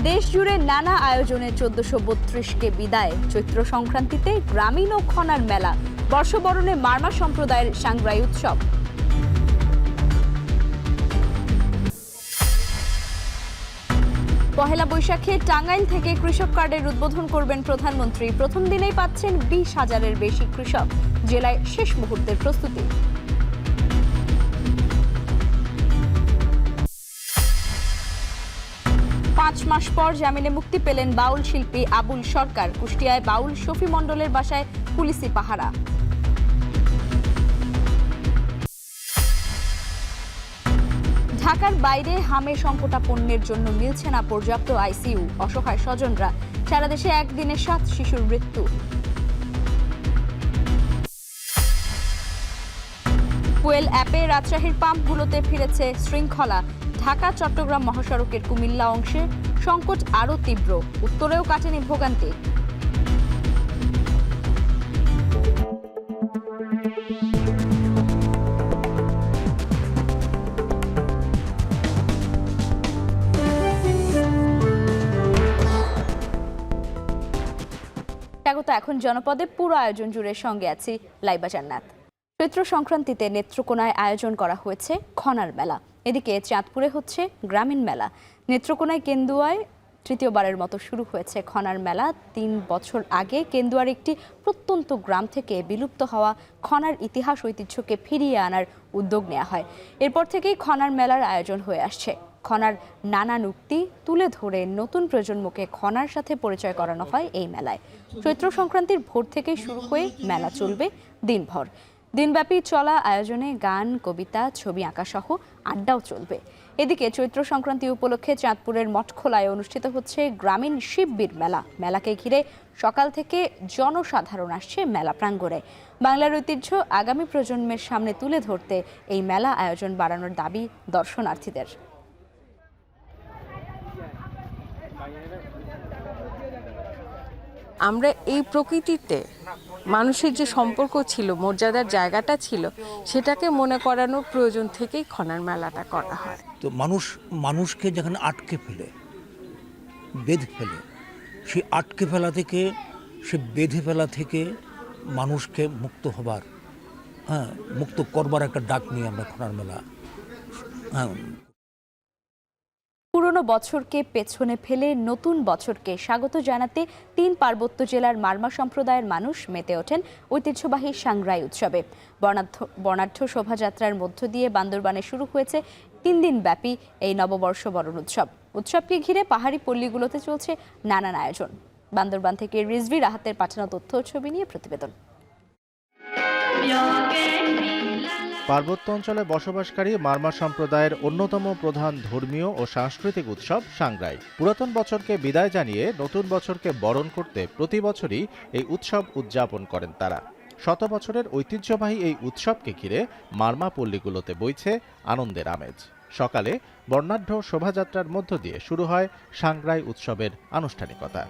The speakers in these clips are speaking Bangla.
দেশ জুড়ে নানা আয়োজনে 1432কে বিদায়। চৈত্র সংক্রান্তিতে গ্রামীণ ও খনার মেলা, বর্ষবরণে মারমা সম্প্রদায়ের সাংগ্রাই উৎসব। পহেলা বৈশাখে টাঙ্গাইল থেকে কৃষক কার্ডের উদ্বোধন করবেন প্রধানমন্ত্রী। প্রথম দিনেই পাচ্ছেন 20,000-এর বেশি কৃষক। জেলায় শেষ মুহূর্তের প্রস্তুতি। পাঁচ মাস পর জামিনে মুক্তি পেলেন বাউল শিল্পী আবুল সরকার। কুষ্টিয়ায় বাউল শফি মণ্ডলের বাসায় পুলিশি পাহারা। ঢাকার বাইরে হামে সংকটাপন্নের জন্য মিলছে না পর্যাপ্ত আইসিইউ। অসহায় স্বজনরা। সারা দেশে একদিনে 7 শিশুর মৃত্যু। ফুয়েল অ্যাপে রাজশাহীর পাম্পগুলোতে ফিরেছে শৃঙ্খলা। ঢাকা চট্টগ্রাম মহাসড়কের কুমিল্লা অংশে সংকট আরও তীব্র। উত্তরেও কাটেনি ভোগান্তি। স্বাগত। এখন জনপদে পুরো আয়োজন জুড়ে সঙ্গে আছি লাইবা জান্নাত। চৈত্র সংক্রান্তিতে নেত্রকোনায় আয়োজন করা হয়েছে খনার মেলা। এদিকে চাঁদপুরে হচ্ছে গ্রামীণ মেলা। নেত্রকোনায় কেন্দুয়ায় তৃতীয়বারের মতো শুরু হয়েছে খনার মেলা। 3 বছর আগে কেন্দুয়ার একটি প্রত্যন্ত গ্রাম থেকে বিলুপ্ত হওয়া খনার ইতিহাস ঐতিহ্যকে ফিরিয়ে আনার উদ্যোগ নেওয়া হয়। এরপর থেকেই খনার মেলার আয়োজন হয়ে আসছে। খনার নানান উক্তি তুলে ধরে নতুন প্রজন্মকে খনার সাথে পরিচয় করানো হয় এই মেলায়। চৈত্র সংক্রান্তির ভোর থেকেই শুরু হয়ে মেলা চলবে দিনভর। দিনব্যাপী চলা আয়োজনে গান, কবিতা, ছবি আঁকা সহ আড্ডাও চলবে। এদিকে চৈত্র সংক্রান্তি উপলক্ষে চাঁদপুরের মঠখোলায় অনুষ্ঠিত হচ্ছে গ্রামীণ শিববীর মেলা। মেলাকে ঘিরে সকাল থেকে জনসাধারণ আসছে মেলা প্রাঙ্গণে। বাংলার ঐতিহ্য আগামী প্রজন্মের সামনে তুলে ধরতে এই মেলা আয়োজন বাড়ানোর দাবি দর্শনার্থীদের। আমরা এই প্রকৃতিতে মানুষের যে সম্পর্ক ছিল, মর্যাদার জায়গাটা ছিল, সেটাকে মনে করানোর প্রয়োজন থেকেই খনার মেলাটা করা হয়। তো মানুষকে যেখানে আটকে ফেলে, বেঁধে ফেলে, সেই আটকে ফেলা থেকে, সে বেঁধে ফেলা থেকে মানুষকে মুক্ত হবার, মুক্ত করবার একটা ডাক নিয়ে আমরা খনার মেলা। পুরনো বছরকে পেছনে ফেলে নতুন বছরকে স্বাগত জানাতে 3 পার্বত্য জেলার মারমা সম্প্রদায়ের মানুষ মেতে ওঠেন ঐতিহ্যবাহী সাংগ্রাই উৎসবে। বর্ণাঢ্য শোভাযাত্রার মধ্য দিয়ে বান্দরবানে শুরু হয়েছে 3 দিন ব্যাপী এই নববর্ষ বরণ উৎসব। উৎসবকে ঘিরে পাহাড়ি পল্লীগুলোতে চলছে নানান আয়োজন। বান্দরবান থেকে রিজভি রাহাতের পাঠানো তথ্য ও ছবি নিয়ে প্রতিবেদন। পার্বত্য অঞ্চলে বসবাসকারী মারমা সম্প্রদায়ের অন্যতম প্রধান ধর্মীয় ও সাংস্কৃতিক উৎসব সাংগ্রাই। পুরাতন বছরকে বিদায় জানিয়ে নতুন বছরকে বরণ করতে প্রতি বছরই এই উৎসব উদযাপন করেন তারা। 100 বছরের ঐতিহ্যবাহী এই উৎসবকে ঘিরে মারমা পল্লীগুলোতে বইছে আনন্দের আমেজ। সকালে বর্ণাঢ্য শোভাযাত্রার মধ্য দিয়ে শুরু হয় সাংগ্রাই উৎসবের আনুষ্ঠানিকতা।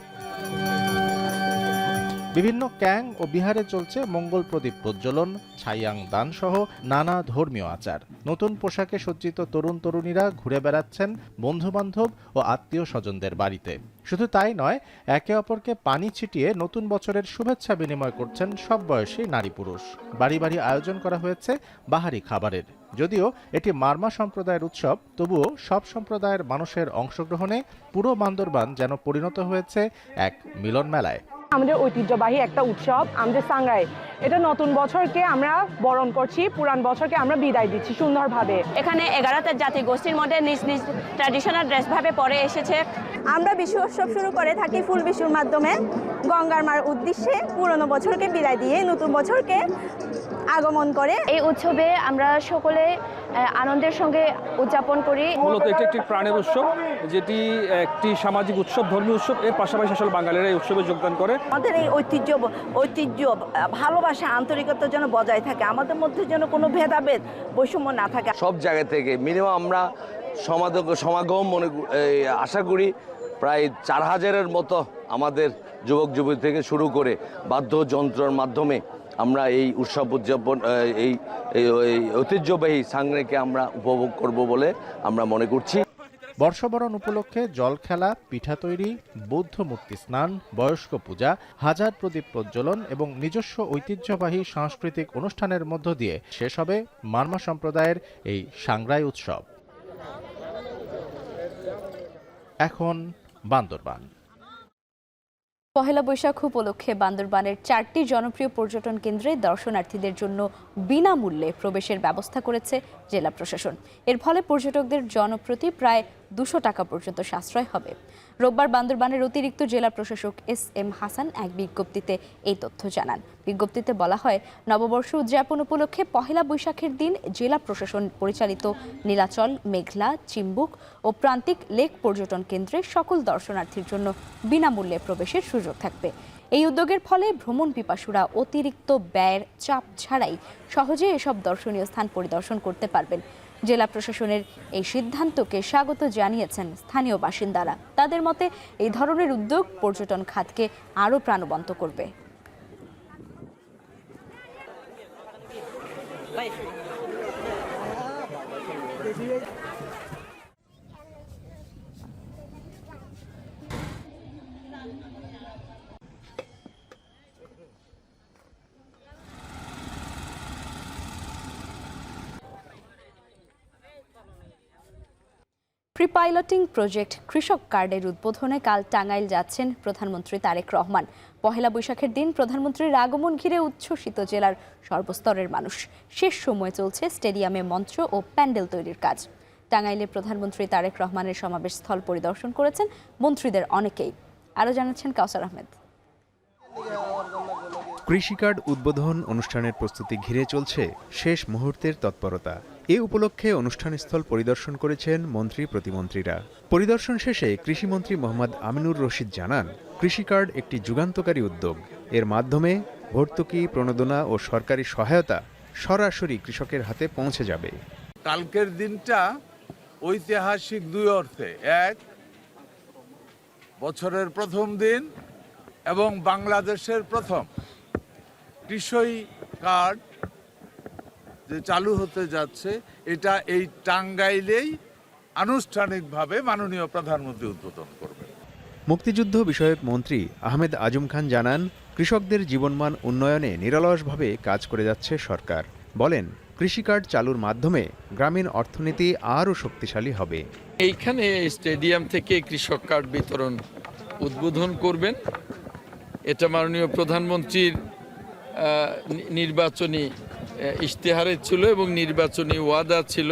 বিভিন্ন ক্যাং ও বিহারে চলছে মঙ্গল প্রদীপ প্রজ্বলন, ছাইয়াং দান সহ নানা ধর্মীয় আচার। নতুন পোশাকে সজ্জিত তরুণ তরুণীরা ঘুরে বেড়াচ্ছেন বন্ধুবান্ধব ও আত্মীয় স্বজনদের বাড়িতে। শুধু তাই নয়, একে অপরকে পানি ছিটিয়ে নতুন বছরের শুভেচ্ছা বিনিময় করছেন সব বয়সী নারী পুরুষ। বাড়ি বাড়ি আয়োজন করা হয়েছে বাহারি খাবারের। যদিও এটি মারমা সম্প্রদায়ের উৎসব, তবুও সব সম্প্রদায়ের মানুষের অংশগ্রহণে পুরো বান্দরবান যেন পরিণত হয়েছে এক মিলন মেলায়। আমাদের ঐতিহ্যবাহী একটা উৎসব আমাদের সাংগ্রাই। এটা নতুন বছরকে আমরা বরণ করছি, পুরান বছরকে আমরা বিদায় দিচ্ছি সুন্দরভাবে। এখানে 11টা জাতি গোষ্ঠীর মধ্যে নিজ নিজ ট্র্যাডিশনাল ড্রেস ভাবে পরে এসেছে। আমরা বিশু উৎসব শুরু করে থাকি ফুল বিশুর মাধ্যমে। গঙ্গার মার উদ্দেশ্যে পুরনো বছরকে বিদায় দিয়ে নতুন বছরকে আগমন করে। এই উৎসবে আমরা সকলে আনন্দের সঙ্গে উদযাপন করি। মূলত এটি একটি প্রাণের উৎসব, যেটি একটি সামাজিক উৎসব, ধর্মীয় উৎসব। এর পাশাপাশি আসলে বাঙালিরা এই উৎসবে যোগদান করে। আমাদের এই ঐতিহ্য ভালোবাসা, আন্তরিকতা যেন বজায় থাকে, আমাদের মধ্যে যেন কোনো ভেদাভেদ বৈষম্য না থাকে। সব জায়গা থেকে মিনিমাম আমরা সমাগম আশা করি প্রায় 4000-এর মতো আমাদের যুবক যুবতী থেকে শুরু করে বাদ্যযন্ত্রের মাধ্যমে আমরা এই উৎসব উদযাপন, এই ঐতিহ্যবাহী সাংগ্রাইকে আমরা উপভোগ করব বলে আমরা মনে করছি। বর্ষবরণ উপলক্ষে জল খেলা, পিঠা তৈরি, বৌদ্ধ মূর্তি স্নান, বয়স্ক পূজা, হাজার প্রদীপ প্রজ্বলন এবং নিজস্ব ঐতিহ্যবাহী সাংস্কৃতিক অনুষ্ঠানের মধ্য দিয়ে শেষ হবে মারমা সম্প্রদায়ের এই সাংগ্রাই উৎসব। এখন বান্দরবান। পহেলা বৈশাখ উপলক্ষে বান্দরবানের 4টি জনপ্রিয় পর্যটন কেন্দ্রে দর্শনার্থীদের জন্য বিনামূল্যে প্রবেশের ব্যবস্থা করেছে জেলা প্রশাসন। এর ফলে পর্যটকদের জনপ্রতি প্রায় 200 টাকা পর্যন্ত সাশ্রয় হবে। রোববার বান্দরবানের অতিরিক্ত জেলা প্রশাসক SM হাসান এক বিজ্ঞপ্তিতে এই তথ্য জানান। বিজ্ঞপ্তিতে বলা হয়, নববর্ষ উদযাপন উপলক্ষে পহেলা বৈশাখের দিন জেলা প্রশাসন পরিচালিত নীলাচল, মেঘলা, চিম্বুক ও প্রান্তিক লেক পর্যটন কেন্দ্রে সকল দর্শনার্থীর জন্য বিনামূল্যে প্রবেশের সুযোগ থাকবে। এই উদ্যোগের ফলে ভ্রমণ পিপাসুরা অতিরিক্ত ব্যয়ের চাপ ছাড়াই সহজে এসব দর্শনীয় স্থান পরিদর্শন করতে পারবেন। জেলা প্রশাসনের এই সিদ্ধান্তকে স্বাগত জানিয়েছেন স্থানীয় বাসিন্দারা। তাদের মতে এই ধরনের উদ্যোগ পর্যটন খাতকে আরও প্রাণবন্ত করবে। প্রি-পাইলটিং প্রজেক্ট কৃষক কার্ডের উদ্বোধনে কাল টাঙ্গাইল যাচ্ছেন প্রধানমন্ত্রী তারেক রহমান। পহেলা বৈশাখের দিন প্রধানমন্ত্রীর আগমন ঘিরে উচ্ছ্বসিত জেলার সর্বস্তরের মানুষ। শেষ সময়ে চলছে স্টেডিয়ামে মঞ্চ ও প্যান্ডেল তৈরির কাজ। টাঙ্গাইলে প্রধানমন্ত্রী তারেক রহমানের সমাবেশ স্থল পরিদর্শন করেছেন মন্ত্রীদের অনেকেই। আরও জানাচ্ছেন কাউসার আহমেদ। কৃষি কার্ড উদ্বোধন অনুষ্ঠানের প্রস্তুতি ঘিরে চলছে শেষ মুহূর্তের তৎপরতা। এ উপলক্ষে অনুষ্ঠানস্থল পরিদর্শন করেছেন মন্ত্রী প্রতিমন্ত্রীরা। পরিদর্শন শেষে কৃষিমন্ত্রী মোহাম্মদ আমিনুর রশিদ জানান, কৃষি কার্ড একটি যুগান্তকারী উদ্যোগ। এর মাধ্যমে ভর্তুকি, প্রণোদনা ও সরকারি সহায়তা সরাসরি কৃষকের হাতে পৌঁছে যাবে। কালকের দিনটা ঐতিহাসিক দুই অর্থে। এক, বছরের প্রথম দিন এবং বাংলাদেশের প্রথম কৃষি কার্ড যে চালু হতে যাচ্ছে, এটা এই টাঙ্গাইলেই আনুষ্ঠানিকভাবে মাননীয় প্রধানমন্ত্রী উদ্বোধন করবেন। মুক্তিযুদ্ধ বিষয়ক মন্ত্রী আহমেদ আজম খান জানান, কৃষকদের জীবনমান উন্নয়নে নিরলসভাবে কাজ করে যাচ্ছে সরকার। বলেন, কৃষি কার্ড চালুর মাধ্যমে গ্রামীণ অর্থনীতি আরও শক্তিশালী হবে। এইখানে স্টেডিয়াম থেকে কৃষক কার্ড বিতরণ উদ্বোধন করবেন। এটা মাননীয় প্রধানমন্ত্রীর নির্বাচনী ইশতেহারে ছিল এবং নির্বাচনী ওয়াদা ছিল।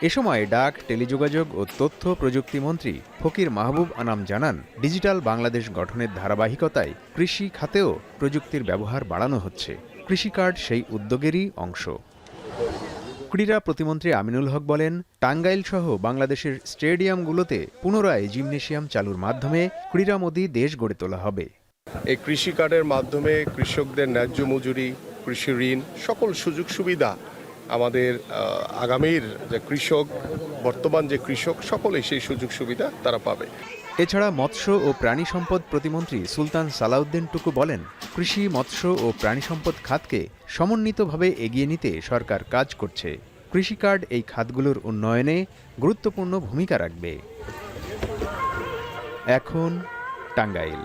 এ সময় ডাক, টেলিযোগাযোগ ও তথ্য প্রযুক্তি মন্ত্রী ফকির মাহবুব আনাম জানান, ডিজিটাল বাংলাদেশ গঠনের ধারাবাহিকতায় কৃষি খাতেও প্রযুক্তির ব্যবহার বাড়ানো হচ্ছে। কৃষি কার্ড সেই উদ্যোগেরই অংশ। ক্রীড়া প্রতিমন্ত্রী আমিনুল হক বলেন, টাঙ্গাইল সহ বাংলাদেশের স্টেডিয়ামগুলোতে পুনরায় জিমনেশিয়াম চালুর মাধ্যমে ক্রীড়ামোদী দেশ গড়ে তোলা হবে। এই কৃষি কার্ডের মাধ্যমে কৃষকদের ন্যায্য মজুরি, কৃষি ঋণ, সকল সুযোগ সুবিধা আমাদের আগামীর যে কৃষক, বর্তমান যে কৃষক, সকলেই সেই সুযোগ সুবিধা তারা পাবে। এছাড়া মৎস্য ও প্রাণী সম্পদ প্রতিমন্ত্রী সুলতান সালাউদ্দিন টুকু বলেন, কৃষি, মৎস্য ও প্রাণী সম্পদ খাতকে সমন্বিতভাবে এগিয়ে নিতে সরকার কাজ করছে। কৃষি কার্ড এই খাতগুলোর উন্নয়নে গুরুত্বপূর্ণ ভূমিকা রাখবে। এখন টাঙ্গাইল।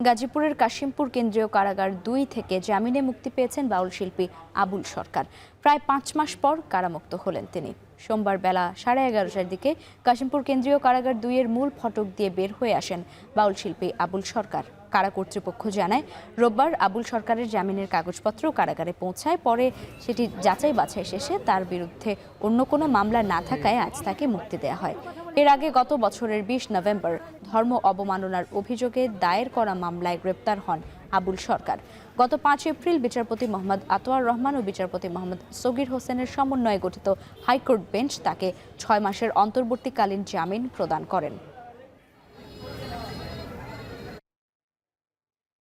গাজীপুরের কাশিমপুর কেন্দ্রীয় কারাগার 2 থেকে জামিনে মুক্তি পেয়েছেন বাউল শিল্পী আবুল সরকার। প্রায় 5 মাস পর কারামুক্ত হলেন তিনি। সোমবার বেলা 11:30টার দিকে কাশিমপুর কেন্দ্রীয় কারাগার 2 এর মূল ফটক দিয়ে বের হয়ে আসেন বাউল শিল্পী আবুল সরকার। কারা কর্তৃপক্ষ জানায়, রোববার আবুল সরকারের জামিনের কাগজপত্র কারাগারে পৌঁছায়। পরে সেটি যাচাই বাছাই শেষে তার বিরুদ্ধে অন্য কোনো মামলা না থাকায় আজ তাকে মুক্তি দেওয়া হয়। এর আগে গত বছরের 20 নভেম্বর ধর্ম অবমাননার অভিযোগে দায়ের করা মামলায় গ্রেপ্তার হন আবুল সরকার। গত 5 এপ্রিল বিচারপতি মোহাম্মদ আতোয়ার রহমান ও বিচারপতি মোহাম্মদ সগির হোসেনের সমন্বয়ে গঠিত হাইকোর্ট বেঞ্চ তাকে 6 মাসের অন্তর্বর্তীকালীন জামিন প্রদান করেন।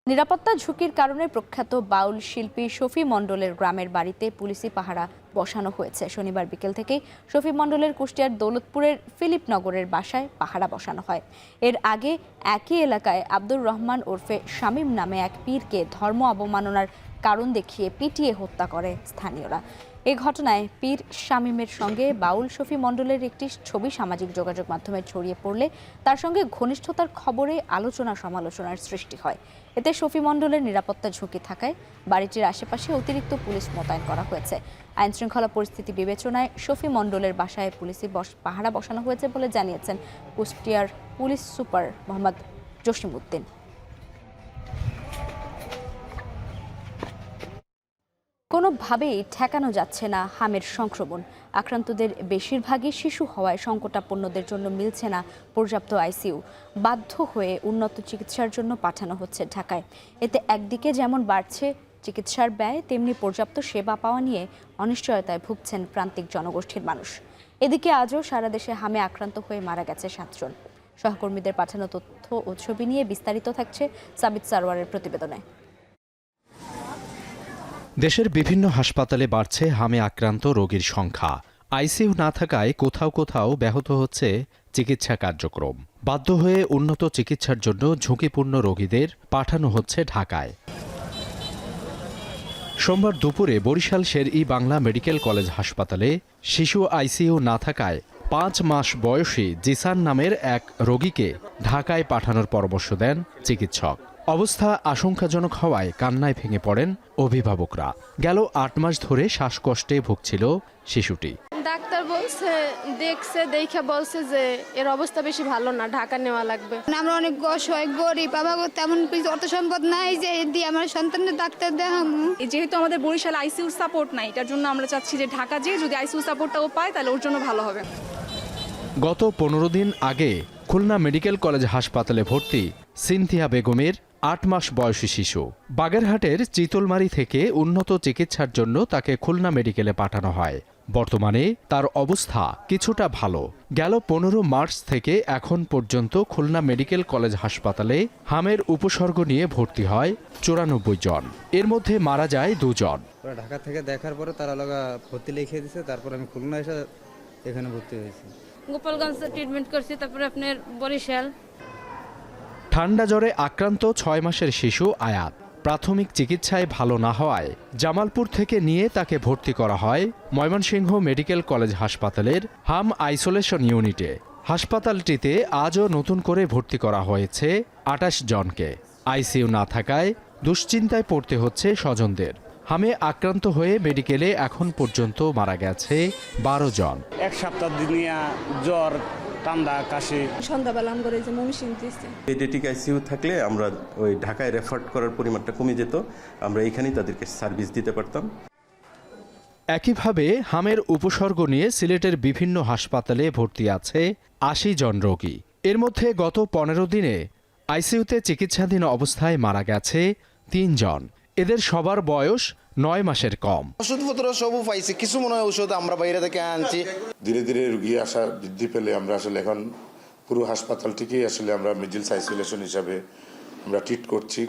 নিরাপত্তা ঝুঁকির কারণে প্রখ্যাত বাউল শিল্পী শফি মণ্ডলের গ্রামের বাড়িতে পুলিশি পাহারা বসানো হয়েছে। শনিবার বিকেল থেকেই শফি মণ্ডলের কুষ্টিয়ার দৌলতপুরের ফিলিপনগরের বাসায় পাহারা বসানো হয়। এর আগে একই এলাকায় আব্দুর রহমান ওরফে শামীম নামে এক পীরকে ধর্ম অবমাননার কারণ দেখিয়ে পিটিয়ে হত্যা করে স্থানীয়রা। এ ঘটনায় পীর শামীমের সঙ্গে বাউল শফি মণ্ডলের একটি ছবি সামাজিক যোগাযোগ মাধ্যমে ছড়িয়ে পড়লে তার সঙ্গে ঘনিষ্ঠতার খবরে আলোচনা সমালোচনার সৃষ্টি হয়। এতে শফি মণ্ডলের নিরাপত্তা ঝুঁকি থাকায় বাড়িটির আশেপাশে অতিরিক্ত পুলিশ মোতায়েন করা হয়েছে। আইনশৃঙ্খলা পরিস্থিতি বিবেচনায় শফি মণ্ডলের বাসায় পুলিশি পাহারা বসানো হয়েছে বলে জানিয়েছেন কুষ্টিয়ার পুলিশ সুপার মোহাম্মদ জসিমউদ্দিন। কোনোভাবেই ঠেকানো যাচ্ছে না হামের সংক্রমণ। আক্রান্তদের বেশিরভাগই শিশু হওয়ায় সংকটাপন্নদের জন্য মিলছে না পর্যাপ্ত আইসিইউ। বাধ্য হয়ে উন্নত চিকিৎসার জন্য পাঠানো হচ্ছে ঢাকায়। এতে একদিকে যেমন বাড়ছে চিকিৎসার ব্যয়, তেমনি পর্যাপ্ত সেবা পাওয়া নিয়ে অনিশ্চয়তায় ভুগছেন প্রান্তিক জনগোষ্ঠীর মানুষ। এদিকে আজও সারা দেশে হামে আক্রান্ত হয়ে মারা গেছে 7 জন। সহকর্মীদের পাঠানো তথ্য ও ছবি নিয়ে বিস্তারিত থাকছে সাবিত সারওয়ারের প্রতিবেদনে। দেশের বিভিন্ন হাসপাতালে বাড়ছে হামে আক্রান্ত রোগীর সংখ্যা। আইসিইউ না থাকায় কোথাও কোথাও ব্যাহত হচ্ছে চিকিৎসা কার্যক্রম। বাধ্য হয়ে উন্নত চিকিৎসার জন্য ঝুঁকিপূর্ণ রোগীদের পাঠানো হচ্ছে ঢাকায়। সোমবার দুপুরে বরিশাল শের-ই বাংলা মেডিকেল কলেজ হাসপাতালে শিশু আইসিইউ না থাকায় 5 মাস বয়সী জিসান নামের এক রোগীকে ঢাকায় পাঠানোর পরামর্শ দেন চিকিৎসক। অবস্থা আশঙ্কাজনক হওয়ায় কান্নায় ভেঙে পড়েন অভিভাবকরা। গেল 8 মাস ধরে শ্বাসকষ্টে ভুগছিল শিশুটি। ডাক্তার বলছে, দেখে বলছে যে এর অবস্থা বেশি ভালো না, ঢাকা নেওয়া লাগবে। আমরা অনেক অসহায় গরিব, আমার তেমন কিছু অর্থ সম্পদ নাই যে দিয়ে আমার সন্তানের ডাক্তার দেখাবো। যেহেতু আমাদের বরিশাল আইসিইউ সাপোর্ট নাই, এটার জন্য আমরা চাচ্ছি যে ঢাকা যেয়ে যদি আইসিইউ সাপোর্টটাও পায় তাহলে ওর জন্য ভালো হবে। গত 15 দিন আগে খুলনা মেডিকেল কলেজ হাসপাতালে ভর্তি সিনথিয়া বেগমের 8 মাস বয়সী শিশু। বাগেরহাটের চিতলমারি থেকে উন্নত চিকিৎসার জন্য তাকে খুলনা মেডিকেলে পাঠানো হয়। বর্তমানে তার অবস্থা কিছুটা ভালো। গেল 15 মার্চ থেকে এখন পর্যন্ত খুলনা মেডিকেল কলেজ হাসপাতালে হামের উপসর্গ নিয়ে ভর্তি হয় 94 জন। এর মধ্যে মারা যায় 2 জন। ঢাকা থেকে দেখার পরে তারা লগা ভর্তি লিখে দিয়েছে, তারপর আমি খুলনা এসে এখানে ভর্তি হয়েছি। গোপালগঞ্জে ট্রিটমেন্ট করছি, তারপরে আপনার বরিশাল। ঠান্ডা জ্বরে আক্রান্ত 6 মাসের শিশু আয়াত। প্রাথমিক চিকিৎসায় ভালো না হওয়ায় জামালপুর থেকে নিয়ে তাকে ভর্তি করা হয় ময়মনসিংহ মেডিকেল কলেজ হাসপাতালের হাম আইসোলেশন ইউনিটে। হাসপাতালটিতে আজও নতুন করে ভর্তি করা হয়েছে 28 জনকে। আইসিইউ না থাকায় দুশ্চিন্তায় পড়তে হচ্ছে স্বজনদের। হামে আক্রান্ত হয়ে মেডিকেলে এখন পর্যন্ত মারা গেছে 12 জন। 1 সপ্তাহ দিনিয়া জ্বর, ঠান্ডা, কাশি। সন্ধ্যাবেলা আমরা এই যে ময়মনসিংহ দিয়েছে। পেডিয়াট্রিক আইসিইউ থাকলে আমরা ওই ঢাকায় রেফার করার পরিমাণটা কমে যেত, আমরা এইখানেই তাদেরকে সার্ভিস দিতে পারতাম। একইভাবে হামের উপসর্গ নিয়ে সিলেটের বিভিন্ন হাসপাতালে ভর্তি আছে 80 জন রোগী। এর মধ্যে গত 15 দিনে আইসিইউতে চিকিৎসাধীন অবস্থায় মারা গেছে 3 জন। এদের সবার বয়স 9 মাসের কম। ওষুধপত্র সবও পাইছি, কিছু মনে হয় ওষুধ আমরা বাইরে থেকে আনছি। ধীরে ধীরে রোগী আসা বৃদ্ধি পেলে আমরা আসলে এখন পুরো হাসপাতালটিকেই আসলে আমরা মিডল আইসোলেশন হিসাবে আমরা ট্রিট করছি।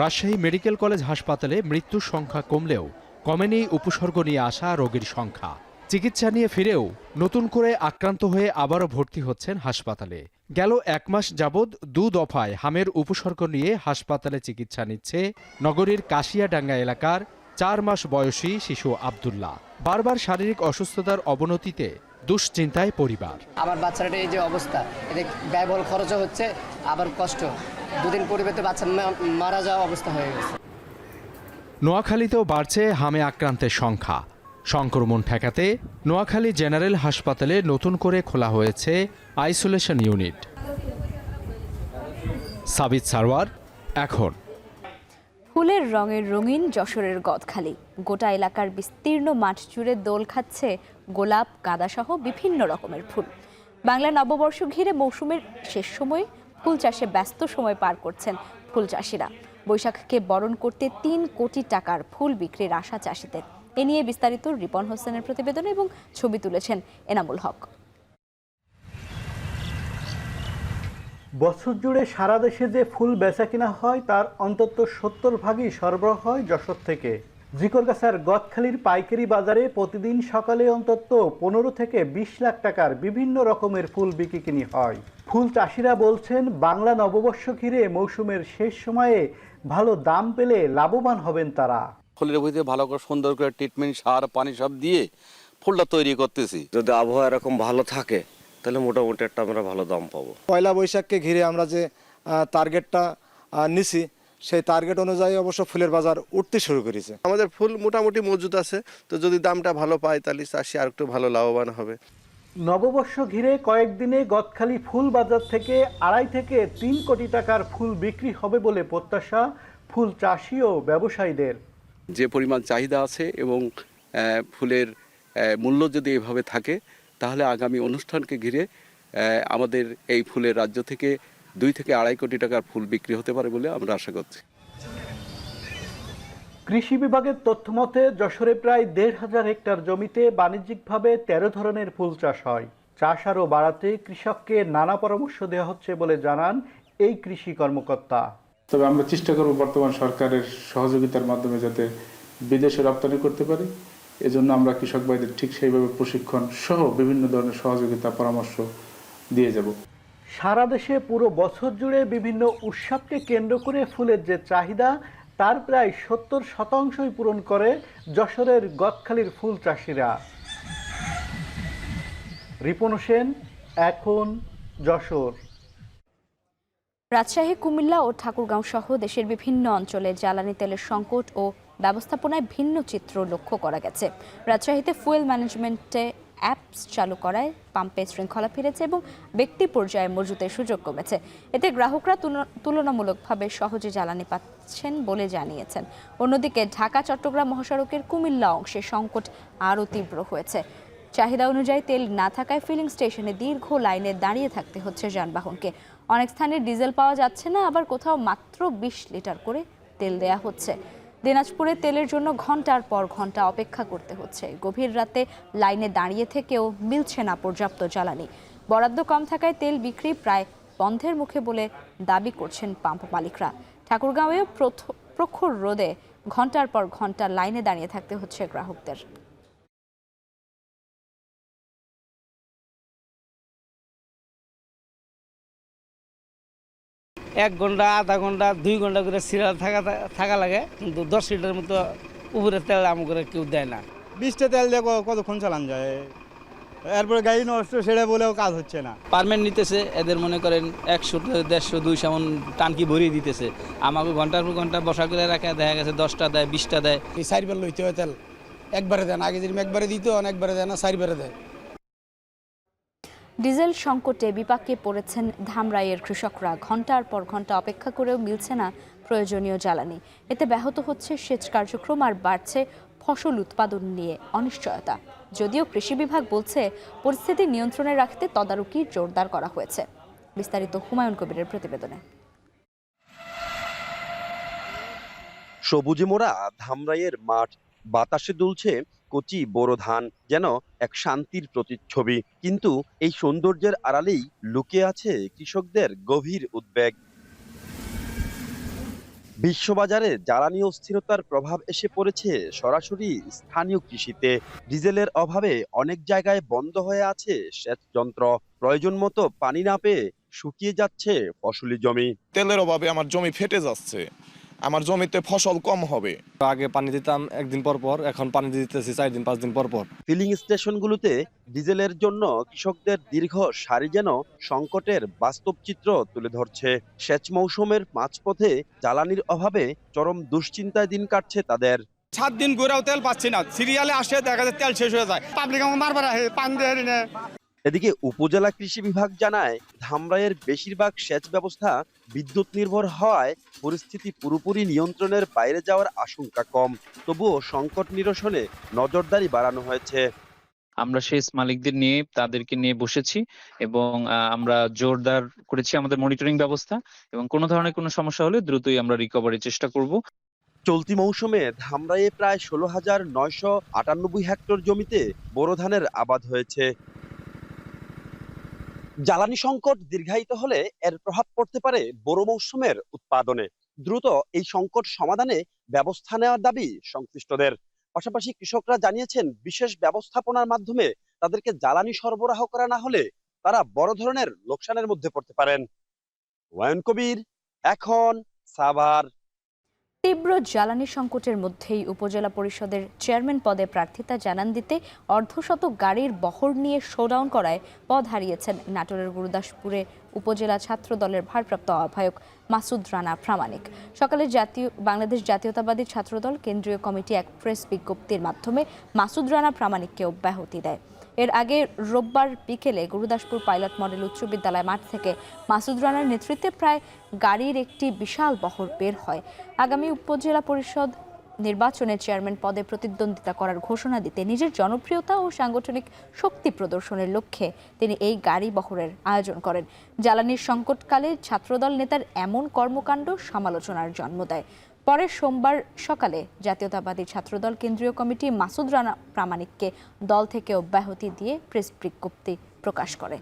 রাজশাহী মেডিকেল কলেজ হাসপাতালে মৃত্যুর সংখ্যা কমলেও কমেনি উপসর্গ নিয়ে আসা রোগীর সংখ্যা। চিকিৎসা নিয়ে ফিরেও নতুন করে আক্রান্ত হয়ে আবারও ভর্তি হচ্ছেন হাসপাতালে। গেল 1 মাস যাবৎ 2 দফায় হামের উপসর্গ নিয়ে হাসপাতালে চিকিৎসা নিচ্ছে নগরীর কাশিয়াডাঙ্গা এলাকার 4 মাস বয়সী শিশু আব্দুল্লাহ। বারবার শারীরিক অসুস্থতার অবনতিতে দুশ্চিন্তায় পরিবার। আমার বাচ্চাটা এই যে অবস্থা, এতে ব্যয়বহুল খরচও হচ্ছে, আবার কষ্ট। 2 দিন পরিবর্তে বাচ্চা মারা যাওয়া অবস্থা হয়ে গেছে। নোয়াখালীতেও বাড়ছে হামে আক্রান্তের সংখ্যা। সংক্রমণ ঠেকাতে নোয়াখালী জেনারেল হাসপাতালে নতুন করে খোলা হয়েছে আইসোলেশন ইউনিট। সাবিত সারওয়ার, এখন। ফুলের রঙের রঙিন যশোরের গদখালি। গোটা এলাকার বিস্তীর্ণ মাঠ জুড়ে দোল খাচ্ছে গোলাপ, গাঁদা সহ বিভিন্ন রকমের ফুল। বাংলা নববর্ষ ঘিরে মৌসুমের শেষ সময়ে ফুল চাষে ব্যস্ত সময় পার করছেন ফুল চাষিরা। বৈশাখকে বরণ করতে 3 কোটি টাকার ফুল বিক্রির আশা চাষিদের। এ নিয়ে বিস্তারিত রিপন হোসেনের প্রতিবেদন এবং ছবি তুলেছেন এনামুল হক। বছর জুড়ে সারা দেশে যে ফুল বেচাকেনা হয় তার অন্তত 70% সরবরাহ হয় যশোর থেকে। জিকরগাছার গদখালির পাইকারি বাজারে প্রতিদিন সকালে অন্তত 15 থেকে 20 লাখ টাকার বিভিন্ন রকমের ফুল বিক্রি হয়। ফুল চাষিরা বলছেন বাংলা নববর্ষ ঘিরে মৌসুমের শেষ সময়ে ভালো দাম পেলে লাভবান হবেন তারা। ফুলের ভিতরে ভালো করে সুন্দর করে ট্রিটমেন্ট, সার, পানি সব দিয়ে ফুলটা তৈরি করতেছি। যদি আবহাওয়া এরকম ভালো থাকে তাহলে মোটামুটি একটা আমরা ভালো দাম পাবো। পয়লা বৈশাখকে ঘিরে আমরা যে টার্গেটটা নিছি, সেই টার্গেট অনুযায়ী অবশ্য ফুলের বাজার উঠতে শুরু করেছে। আমাদের ফুল মোটামুটি মজুদ আছে, তো যদি দামটা ভালো পায় তাহলে চাষি আর একটু ভালো লাভবান হবে। নববর্ষ ঘিরে কয়েকদিনে গদখালি ফুল বাজার থেকে 2.5 থেকে 3 কোটি টাকার ফুল বিক্রি হবে বলে প্রত্যাশা ফুল চাষি ও ব্যবসায়ীদের। যে পরিমাণ চাহিদা আছে এবং ফুলের মূল্য যদি এভাবে থাকে তাহলে আগামী অনুষ্ঠানকে ঘিরে আমাদের এই ফুলের রাজ্য থেকে 2 থেকে 2.5 কোটি টাকার ফুল বিক্রি হতে পারে বলে আমরা আশা করছি। কৃষি বিভাগের তথ্য মতে যশোরে প্রায় 1,500 হেক্টর জমিতে বাণিজ্যিকভাবে 13 ধরনের ফুল চাষ হয়। চাষ আরও বাড়াতে কৃষককে নানা পরামর্শ দেওয়া হচ্ছে বলে জানান এই কৃষি কর্মকর্তা। তবে আমরা চেষ্টা করব বর্তমান সরকারের সহযোগিতার মাধ্যমে যাতে বিদেশে রপ্তানি করতে পারি। এজন্য আমরা কৃষক ভাইদের ঠিক সেইভাবে প্রশিক্ষণ সহ বিভিন্ন ধরনের সহযোগিতা পরামর্শ দিয়ে যাব। সারা দেশে পুরো বছর জুড়ে বিভিন্ন উৎসবকে কেন্দ্র করে ফুলের যে চাহিদা তার প্রায় 70% পূরণ করে যশোরের গদখালির ফুল চাষিরা। রিপন হোসেন, এখন যশোর। রাজশাহী, কুমিল্লা ও ঠাকুরগাঁও সহ দেশের বিভিন্ন অঞ্চলে জ্বালানি তেলের সংকট ও ব্যবস্থাপনায় ভিন্ন চিত্র লক্ষ্য করা গেছে। রাজশাহীতে ফুয়েল ম্যানেজমেন্টে অ্যাপস চালু করায় পাম্পে শৃঙ্খলা ফিরেছে এবং ব্যক্তি পর্যায়ে মজুতের সুযোগ কমেছে। এতে গ্রাহকরা তুলনামূলকভাবে সহজে জ্বালানি পাচ্ছেন বলে জানিয়েছেন। অন্যদিকে ঢাকা চট্টগ্রাম মহাসড়কের কুমিল্লা অংশে সংকট আরও তীব্র হয়েছে। চাহিদা অনুযায়ী তেল না থাকায় ফিলিং স্টেশনে দীর্ঘ লাইনে দাঁড়িয়ে থাকতে হচ্ছে যানবাহনকে। অনেক স্থানে ডিজেল পাওয়া যাচ্ছে না, আবার কোথাও মাত্র 20 লিটার করে তেল দেয়া হচ্ছে। দিনাজপুরে তেলের জন্য ঘন্টার পর ঘন্টা অপেক্ষা করতে হচ্ছে। গভীর রাতে লাইনে দাঁড়িয়ে থেকেও মিলছে না পর্যাপ্ত জ্বালানি। বরাদ্দ কম থাকায় তেল বিক্রি প্রায় বন্ধের মুখে বলে দাবি করছেন পাম্প মালিকরা। ঠাকুরগাঁওয়েও প্রখর রোদে ঘন্টার পর ঘন্টা লাইনে দাঁড়িয়ে থাকতে হচ্ছে গ্রাহকদের। এক ঘন্টা, আধা ঘন্টা, 2 ঘন্টা করে সিরিয়াল থাকা লাগে, কিন্তু 10 লিটার মতো উপরে তেল আমাকে কেউ দেয় না। 20টা তেল দিয়ে কতক্ষণ চালান যায়, এরপরে গাড়ি নষ্ট সেটা বলেও কাজ হচ্ছে না। পারমেন্ট নিতেছে, এদের মনে করেন 100, 150, 200 এমন টানকি ভরিয়ে দিতেছে। আমাকে ঘন্টার পর ঘন্টা বসা করে রাখা, দেখা গেছে 10টা দেয়, 20টা দেয়। এই 4 বার লইতে হয় তেল, একবারে দেন। আগে যেরকম একবারে দিত, অনেকবারে দেয় না, 4 বারে দেয়। ডিজেল সংকটে বিপাকে পড়েছেন ধামরাইয়ের কৃষকরা। ঘন্টার পর ঘন্টা অপেক্ষা করেও মিলছে না প্রয়োজনীয় জ্বালানি। এতে ব্যাহত হচ্ছে সেচ কার্যক্রম আর বাড়ছে ফসল উৎপাদন নিয়ে অনিশ্চয়তা। যদিও কৃষি বিভাগ বলছে পরিস্থিতি নিয়ন্ত্রণে রাখতে তদারকি জোরদার করা হয়েছে। বিস্তারিত হুমায়ুন কবিরের প্রতিবেদনে। সবুজে মোড়া ধামরাইয়ের মাঠ, বাতাসে দুলছে কচি বোরো ধান, যেন এক শান্তির প্রতিচ্ছবি। কিন্তু এই সৌন্দর্যের আড়ালেই লুকিয়ে আছে কৃষকদের গভীর উদ্বেগ। বিশ্ববাজারে জ্বালানি অস্থিরতার প্রভাব এসে পড়েছে সরাসরি স্থানীয় কৃষিতে। ডিজেলের অভাবে অনেক জায়গায় বন্ধ হয়ে আছে সেচ যন্ত্র। প্রয়োজন মতো পানি না পেয়ে শুকিয়ে যাচ্ছে ফসলি জমি। তেলের অভাবে আমার জমি ফেটে যাচ্ছে, আমার জমিতে ফসল কম হবে। আগে পানি দিতাম একদিন পর পর, এখন পানি দিতেছি 4 দিন 5 দিন পর পর। ফিলিং স্টেশনগুলোতে ডিজেলের জন্য কৃষকদের দীর্ঘ সারি যেন সংকটের বাস্তব চিত্র তুলে ধরছে। সেচ মৌসুমের মাঝপথে জ্বালানির অভাবে চরম দুশ্চিন্তায় দিন কাটছে তাদের। 7 দিন ঘুরেও তেল পাচ্ছি না, সিরিয়ালে আসে দেখা যায় তেল শেষ হয়ে যায়, পাবলিক আমার মারবার আসে, পানি দেয় না। এদিকে উপজেলা কৃষি বিভাগ জানায়, ধামরাইয়ের বেশিরভাগ সেচ ব্যবস্থা বিদ্যুৎ নির্ভর হওয়ায় পরিস্থিতি পুরোপুরি নিয়ন্ত্রণের বাইরে যাওয়ার আশঙ্কা কম। তবুও সংকট নিরসনে নজরদারি বাড়ানো হয়েছে। আমরা সেচ মালিকদের নিয়ে তাদেরকে নিয়ে বসেছি এবং আমরা জোরদার করেছি আমাদের মনিটরিং ব্যবস্থা, এবং কোনো ধরনের কোনো সমস্যা হলে দ্রুতই আমরা রিকভারির চেষ্টা করব। চলতি মৌসুমে ধামরাইয়ে প্রায় 16,998 হেক্টর জমিতে বোরো ধানের আবাদ হয়েছে। জ্বালানি সংকট দীর্ঘায়িত হলে এর প্রভাব পড়তে পারে বোরো মৌসুমের উৎপাদনে। দ্রুত এই সংকট সমাধানে ব্যবস্থা নেওয়ার দাবি সংশ্লিষ্টদের। পাশাপাশি কৃষকরা জানিয়েছেন, বিশেষ ব্যবস্থাপনার মাধ্যমে তাদেরকে জ্বালানি সরবরাহ করা না হলে তারা বড় ধরনের লোকসানের মধ্যে পড়তে পারেন। হুমায়ুন কবির, এখন, সাভার। তীব্র জ্বালানি সংকটের মধ্যেই উপজেলা পরিষদের চেয়ারম্যান পদে প্রার্থিতা জানান দিতে অর্ধশত গাড়ির বহর নিয়ে শোডাউন করায় পদ হারিয়েছেন নাটোরের গুরুদাসপুরে উপজেলা ছাত্র দলের ভারপ্রাপ্ত আহ্বায়ক মাসুদ রানা প্রামাণিক। সকালে বাংলাদেশ জাতীয়তাবাদী ছাত্রদল কেন্দ্রীয় কমিটি এক প্রেস বিজ্ঞপ্তির মাধ্যমে মাসুদ রানা প্রামাণিককে অব্যাহতি দেয়। এর আগে রোববার বিকেলে গুরুদাসপুর পাইলট মডেল উচ্চ বিদ্যালয় মাঠ থেকে মাসুদ রানার নেতৃত্বে প্রায় গাড়ির একটি বিশাল বহর বের হয়। আগামী উপজেলা পরিষদ নির্বাচনে চেয়ারম্যান পদে প্রতিদ্বন্দ্বিতা করার ঘোষণা দিতে নিজের জনপ্রিয়তা ও সাংগঠনিক শক্তি প্রদর্শনের লক্ষ্যে তিনি এই গাড়ি বহরের আয়োজন করেন। জ্বালানির সংকটকালে ছাত্রদল নেতার এমন কর্মকাণ্ড সমালোচনার জন্ম দেয়। পরে সোমবার সকালে জাতীয়তাবাদী ছাত্রদল কেন্দ্রীয় কমিটি মাসুদ রানা প্রামাণিককে দল থেকে অব্যাহতি দিয়ে প্রেস বিজ্ঞপ্তি প্রকাশ করে।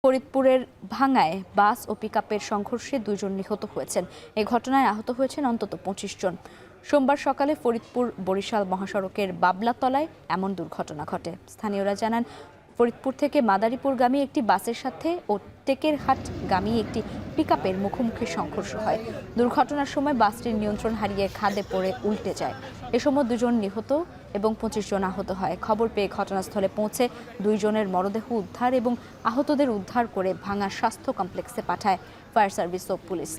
ফরিদপুরের ভাঙ্গায় বাস ও পিকআপের সংঘর্ষে 2 জন নিহত হয়েছেন। এই ঘটনায় আহত হয়েছেন অন্তত 25 জন। সোমবার সকালে ফরিদপুর বরিশাল মহাসড়কের বাবলাতলায় এমন দুর্ঘটনা ঘটে। স্থানীয়রা জানান, ফরিদপুর থেকে মাদারীপুরগামী একটি বাসের সাথে ও টেকেরহাটগামী একটি পিকআপের মুখোমুখি সংঘর্ষ হয়। দুর্ঘটনার সময় বাসটির নিয়ন্ত্রণ হারিয়ে খাদে পড়ে উল্টে যায়। এ সময় 2 জন নিহত এবং 25 জন আহত হয়। খবর পেয়ে ঘটনাস্থলে পৌঁছে 2 জনের মরদেহ উদ্ধার এবং আহতদের উদ্ধার করে ভাঙ্গা স্বাস্থ্য কমপ্লেক্সে পাঠায় ফায়ার সার্ভিস ও পুলিশ।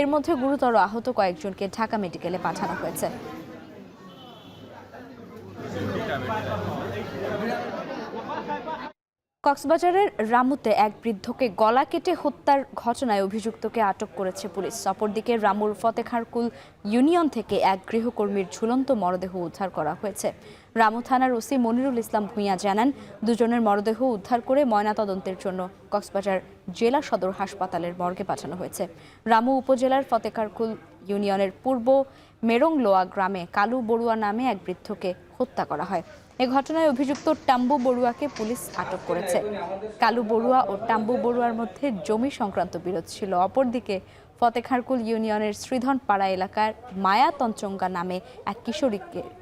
এর মধ্যে গুরুতর আহত কয়েকজনকে ঢাকা মেডিকেলে পাঠানো হয়েছে। কক্সবাজারের রামুতে এক বৃদ্ধকে গলা কেটে হত্যার ঘটনায় অভিযুক্তকে আটক করেছে পুলিশ। অপরদিকে রামুর ফতেখারকুল ইউনিয়ন থেকে এক গৃহকর্মীর ঝুলন্ত মরদেহ উদ্ধার করা হয়েছে। রামু থানার ওসি মনিরুল ইসলাম ভূঁইয়া জানান, 2 জনের মরদেহ উদ্ধার করে ময়নাতদন্তের জন্য কক্সবাজার জেলা সদর হাসপাতালের মর্গে পাঠানো হয়েছে। রামু উপজেলার ফতেখারকুল ইউনিয়নের পূর্ব মেরংলোয়া গ্রামে কালু বড়ুয়া নামে এক বৃদ্ধকে হত্যা করা হয়। এ ঘটনায় অভিযুক্ত টাম্বু বড়ুয়াকে পুলিশ আটক করেছে। কালু বড়ুয়া ও টাম্বু বড়ুয়ার মধ্যে জমি সংক্রান্ত বিরোধ ছিল। অপরদিকে ফতেখারকুল ইউনিয়নের শ্রীধনপাড়া এলাকার মায়া তঞ্চঙ্গা নামে এক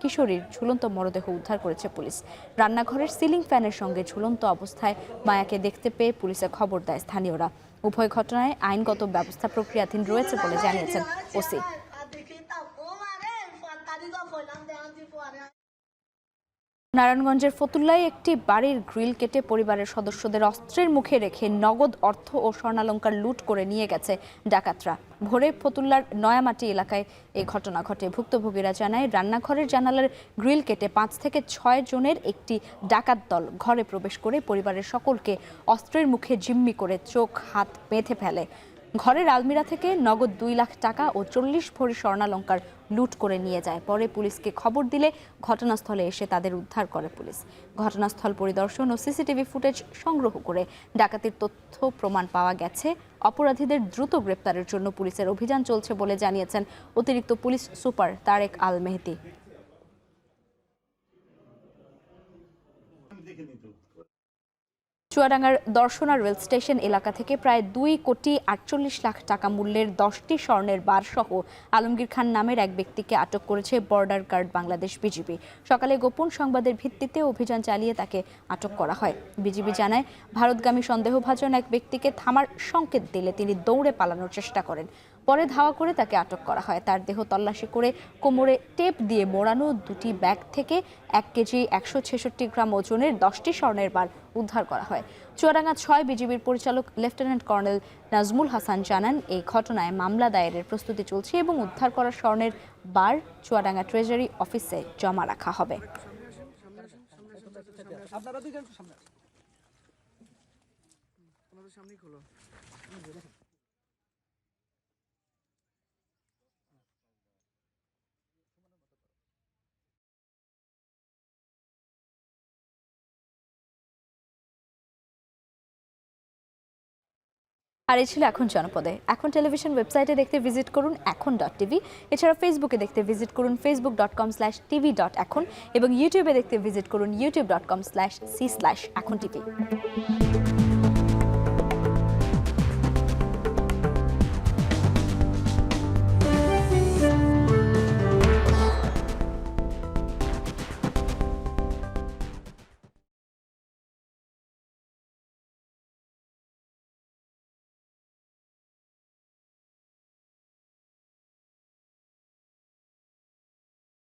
কিশোরীর ঝুলন্ত মরদেহ উদ্ধার করেছে পুলিশ। রান্নাঘরের সিলিং ফ্যানের সঙ্গে ঝুলন্ত অবস্থায় মায়াকে দেখতে পেয়ে পুলিশে খবর দেয় স্থানীয়রা। উভয় ঘটনায় আইনগত ব্যবস্থা প্রক্রিয়াধীন রয়েছে বলে জানিয়েছেন ওসি। নারায়ণগঞ্জের ফতুল্লায় একটি বাড়ির গ্রিল কেটে পরিবারের সদস্যদের অস্ত্রের মুখে রেখে নগদ অর্থ ও স্বর্ণালংকার লুট করে নিয়ে গেছে ডাকাতরা। ভোরে ফতুল্লার নয়ামাটি এলাকায় এই ঘটনা ঘটে। ভুক্তভোগীরা জানায়, রান্নাঘরের জানালার গ্রিল কেটে 5 থেকে 6 জনের একটি ডাকাত দল ঘরে প্রবেশ করে পরিবারের সকলকে অস্ত্রের মুখে জিম্মি করে চোখ হাত বেঁধে ফেলে। ঘরের আলমিরা থেকে নগদ 2 লাখ টাকা ও 40 ভরি স্বর্ণালংকার লুট করে নিয়ে যায়। পরে পুলিশকে খবর দিলে ঘটনাস্থলে এসে তাদের উদ্ধার করে পুলিশ। ঘটনাস্থল পরিদর্শন ও সিসিটিভি ফুটেজ সংগ্রহ করে ডাকাতির তথ্য প্রমাণ পাওয়া গেছে। অপরাধীদের দ্রুত গ্রেপ্তারের জন্য পুলিশের অভিযান চলছে বলে জানিয়েছেন অতিরিক্ত পুলিশ সুপার তারেক আল মেহেদি। চুয়াডাঙ্গার দর্শনা রেল স্টেশন এলাকা থেকে প্রায় 2,48 লাখ টাকা মূল্যের 10টি স্বর্ণের বার সহ আলমগীর খান নামের এক ব্যক্তিকে আটক করেছে বর্ডার গার্ড বাংলাদেশ বিজিবি। সকালে গোপন সংবাদের ভিত্তিতে অভিযান চালিয়ে তাকে আটক করা হয়। বিজিবি জানায়, ভারতগামী সন্দেহভাজন এক ব্যক্তিকে থামার সংকেত দিলে তিনি দৌড়ে পালানোর চেষ্টা করেন। পরে ধাওয়া করে তাকে আটক করা হয়। তার দেহ তল্লাশি করে কোমরে টেপ দিয়ে মোড়ানো 2টি ব্যাগ থেকে 1 কেজি 166 গ্রাম ওজনের 10টি স্বর্ণের বার উদ্ধার করা হয়। চুয়াডাঙ্গা 6 বিজিবির পরিচালক লেফটেন্যান্ট কর্নেল নাজমুল হাসান জানান, এই ঘটনায় মামলা দায়েরের প্রস্তুতি চলছে এবং উদ্ধার করা স্বর্ণের বার চুয়াডাঙ্গা ট্রেজারি অফিসে জমা রাখা হবে। আর এই ছিল এখন জনপদে। এখন টেলিভিশন ওয়েবসাইটে দেখতে ভিজিট করুন এখন.tv। এছাড়া ফেসবুকে দেখতে ভিজিট করুন facebook.com/tv.এখন এবং ইউটিউবে দেখতে ভিজিট করুন youtube.com/c/echontv।